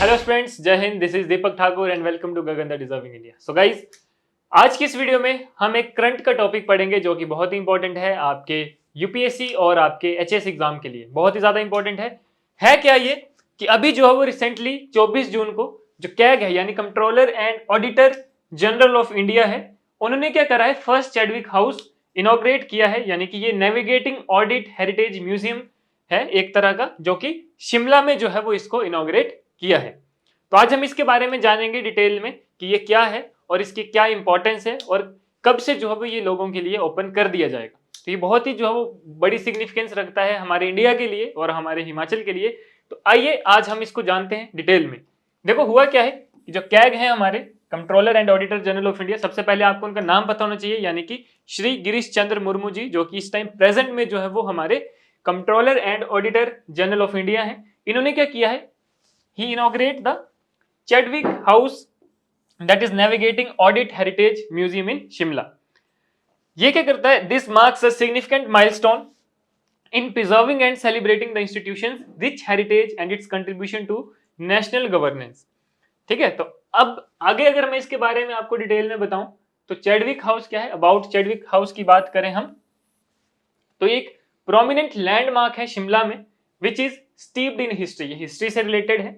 Hello friends, Jai Hind. This is Deepak Thakur and welcome to Gagan the deserving India. So guys, आज की इस video में हम एक करंट का टॉपिक पढ़ेंगे जो कि बहुत ही इंपॉर्टेंट है आपके यूपीएससी और आपके एचएस एग्जाम के लिए। बहुत ही ज्यादा इंपॉर्टेंट है क्या ये कि अभी जो है वो रिसेंटली 24 जून को जो कैग है यानी controller and auditor general of India है, उन्होंने क्या करा है, फर्स्ट चैडविक हाउस इनॉग्रेट किया है। यानी कि ये नेविगेटिंग ऑडिट हेरिटेज म्यूजियम है एक तरह का, जो कि शिमला में जो है वो इसको इनॉग्रेट किया है। तो आज हम इसके बारे में जानेंगे डिटेल में कि ये क्या है और इसकी क्या इंपॉर्टेंस है और कब से जो है वो ये लोगों के लिए ओपन कर दिया जाएगा। तो ये बहुत ही जो है वो बड़ी सिग्निफिकेंस रखता है हमारे इंडिया के लिए और हमारे हिमाचल के लिए। तो आइए आज हम इसको जानते हैं डिटेल में। देखो हुआ क्या है कि जो कैग है हमारे controller and auditor general of India, सबसे पहले आपको उनका नाम पता होना चाहिए, यानी कि श्री गिरीश चंद्र मुर्मू जी, जो कि इस टाइम प्रेजेंट में जो है वो हमारे controller and auditor general of India है। इन्होंने क्या किया है, he inaugurate the Chadwick House that is navigating audit heritage museum in Shimla. ये क्या करता है, this marks a significant milestone in preserving and celebrating the institution's rich heritage and its contribution to national governance. ठीक है, तो अब आगे अगर मैं इसके बारे में आपको डिटेल में बताऊं तो चैडविक हाउस क्या है। अबाउट चैडविक हाउस की बात करें हम तो एक प्रोमिनेंट लैंडमार्क है शिमला में which is steeped in history. ये हिस्ट्री से रिलेटेड है।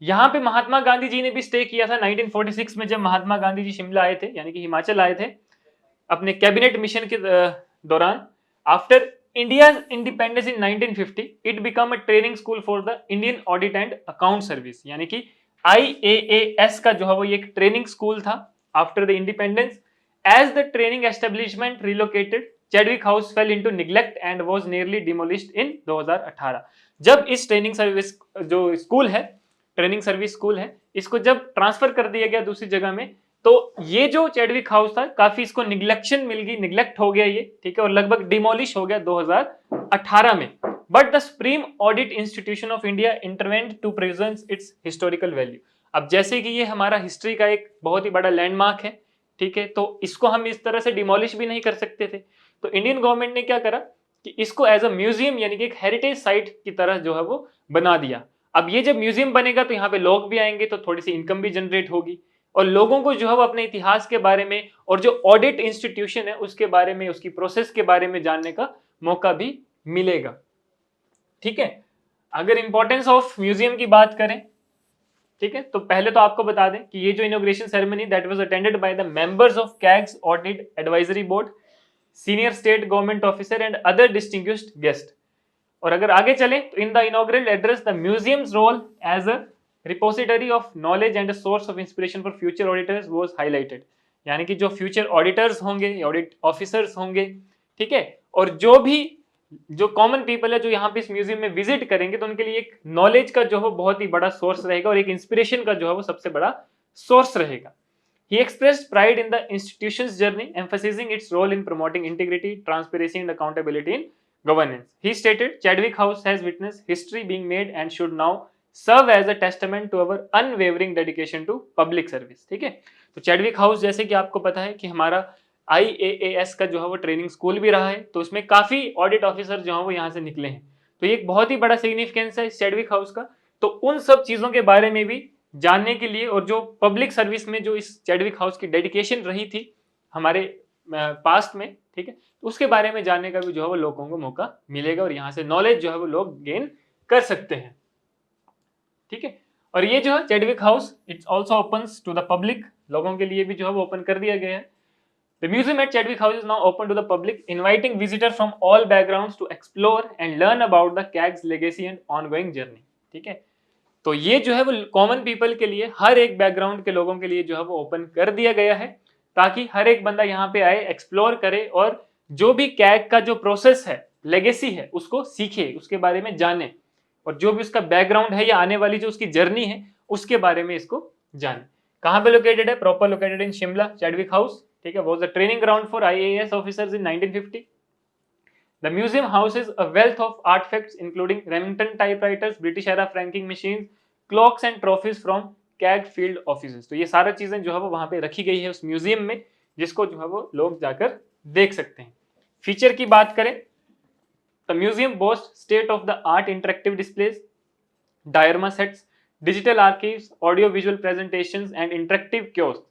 यहाँ पे महात्मा गांधी जी ने भी स्टे किया था 1946 में, जब महात्मा गांधी जी शिमला आए थे यानी कि हिमाचल आए थे अपने कैबिनेट मिशन के दौरान। After India independence in 1950 it become a training school for the Indian audit and account service, यानी कि IAAS का जो है वो एक ट्रेनिंग स्कूल था after the independence. As the training establishment relocated Chadwick House fell into neglect and was nearly demolished in 2018। जब इस ट्रेनिंग सर्विस जो स्कूल है, ट्रेनिंग सर्विस स्कूल है, इसको जब ट्रांसफर कर दिया गया दूसरी जगह में, तो ये जो चैडविक हाउस था काफी इसको निग्लेक्शन मिल गई, निग्लेक्ट हो गया ये, ठीक है, और लगभग डिमोलिश हो गया 2018 में। But the supreme audit institution of India intervened to preserve its historical value. अब जैसे कि ये हमारा हिस्ट्री का एक बहुत ही बड़ा लैंडमार्क है, ठीक है, तो इसको हम इस तरह से डिमोलिश भी नहीं कर सकते थे। तो इंडियन गवर्नमेंट ने क्या करा कि इसको एज अ म्यूजियम यानी कि एक हेरिटेज साइट की तरह जो है वो बना दिया। अब ये जब म्यूजियम बनेगा तो यहाँ पे लोग भी आएंगे, तो थोड़ी सी इनकम भी जनरेट होगी और लोगों को जो है वो अपने इतिहास के बारे में और जो ऑडिट इंस्टीट्यूशन है उसके बारे में, उसकी प्रोसेस के बारे में जानने का मौका भी मिलेगा। ठीक है, अगर इंपॉर्टेंस ऑफ म्यूजियम की बात करें, ठीक है, तो पहले तो आपको बता दें कि ये जो inauguration ceremony that was attended by the members of CAG's audit advisory board, senior state government officer and other distinguished guest. और अगर आगे चले तो in the inaugural address the museum's role as a repository of knowledge and a source of inspiration for future auditors was highlighted. यानी कि जो future auditors होंगे, audit officers होंगे, ठीक है, और जो भी जो कॉमन पीपल है जो यहाँ पे इस म्यूजियम में विजिट करेंगे, तो उनके लिए एक नॉलेज का जो है बहुत ही बड़ा सोर्स रहेगा और एक इंस्पिरेशन का जो है वो सबसे बड़ा सोर्स रहेगा। He expressed pride in the institution's journey, emphasizing its role in promoting integrity, transparency, and accountability in governance. He stated, Chadwick House has witnessed history being made and should now serve as a testament to our unwavering dedication to public service. ठीक है, तो Chadwick house जैसे कि आपको पता है कि हमारा IAAS का जो है वो ट्रेनिंग स्कूल भी रहा है, तो उसमें काफी ऑडिट ऑफिसर जो है वो यहाँ से निकले हैं। तो ये एक बहुत ही बड़ा सिग्निफिकेंस है इस चैडविक हाउस का। तो उन सब चीजों के बारे में भी जानने के लिए और जो पब्लिक सर्विस में जो इस चैडविक हाउस की डेडिकेशन रही थी हमारे पास्ट में, ठीक है, उसके बारे में जानने का भी जो है वो लोगों को मौका मिलेगा और यहाँ से नॉलेज जो है वो लोग गेन कर सकते हैं। ठीक है, और ये जो है Chadwick house it's also opens to the public, लोगों के लिए भी जो है वो ओपन कर दिया गया है। The museum at Chadwick House is now open to the public, inviting visitors from all backgrounds to explore and learn about the CAG's legacy and ongoing journey. ठीक है, तो ये जो है वो कॉमन पीपल के लिए, हर एक बैकग्राउंड के लोगों के लिए जो है वो ओपन कर दिया गया है, ताकि हर एक बंदा यहाँ पे आए, एक्सप्लोर करे और जो भी कैग का जो प्रोसेस है, लेगेसी है, उसको सीखे, उसके बारे में जाने, और जो भी उसका बैकग्राउंड है या आने वाली जो उसकी जर्नी है उसके बारे में इसको जाने। कहाँ पे लोकेटेड है? Proper located in Shimla, Chadwick house, ठीक है, was the training ground for IAS officers in 1950। The museum houses a wealth of artifacts including Remington typewriters, British era franking machines, clocks and trophies from CAG field offices। तो ये सारी चीजें जो है वो वहां पे रखी गई है उस म्यूजियम में, जिसको जो है वो लोग जाकर देख सकते हैं। फीचर की बात करें तो museum boast state of the art interactive displays, diorama sets, digital archives, audio-visual presentations, and interactive kiosks.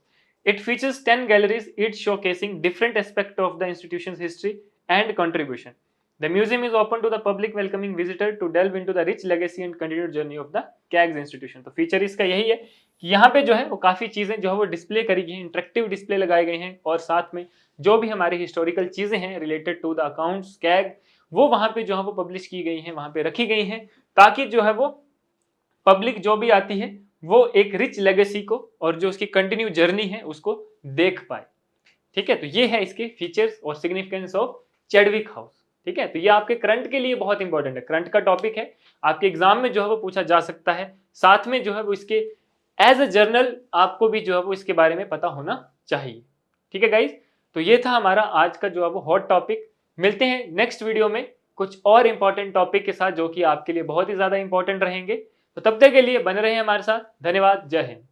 It features 10 galleries, each showcasing different aspects of the institution's history and contribution. The museum is open to the public, welcoming visitors to delve into the rich legacy and continued journey of the CAGS institution. तो feature इसका यही है कि यहाँ पे जो है वो काफ़ी चीज़ें जो है वो डिस्प्ले करी गई हैं, इंटरेक्टिव डिस्प्ले लगाए गए हैं, और साथ में जो भी हमारी हिस्टोरिकल चीज़ें हैं related to the accounts CAG, वो वहाँ पे जो है वो पब्लिश की गई हैं, वहाँ पे रखी गई हैं, ताकि जो है वो पब्लिक जो भी आती है वो एक रिच लेगेसी को और जो उसकी कंटिन्यू जर्नी है उसको देख पाए। ठीक है, तो ये है इसके फीचर्स और सिग्निफिकेंस ऑफ चैडविक हाउस। ठीक है, तो ये आपके करंट के लिए बहुत इंपॉर्टेंट है, करंट का टॉपिक है, आपके एग्जाम में जो है वो पूछा जा सकता है। साथ में जो है वो इसके एज अ जर्नल आपको भी जो है वो इसके बारे में पता होना चाहिए। ठीक है गाइज, तो ये था हमारा आज का जो है वो हॉट टॉपिक। मिलते हैं नेक्स्ट वीडियो में कुछ और इंपॉर्टेंट टॉपिक के साथ जो कि आपके लिए बहुत ही ज्यादा इंपॉर्टेंट रहेंगे। तो तब तक के लिए बने रहे हमारे साथ। धन्यवाद। जय हिंद।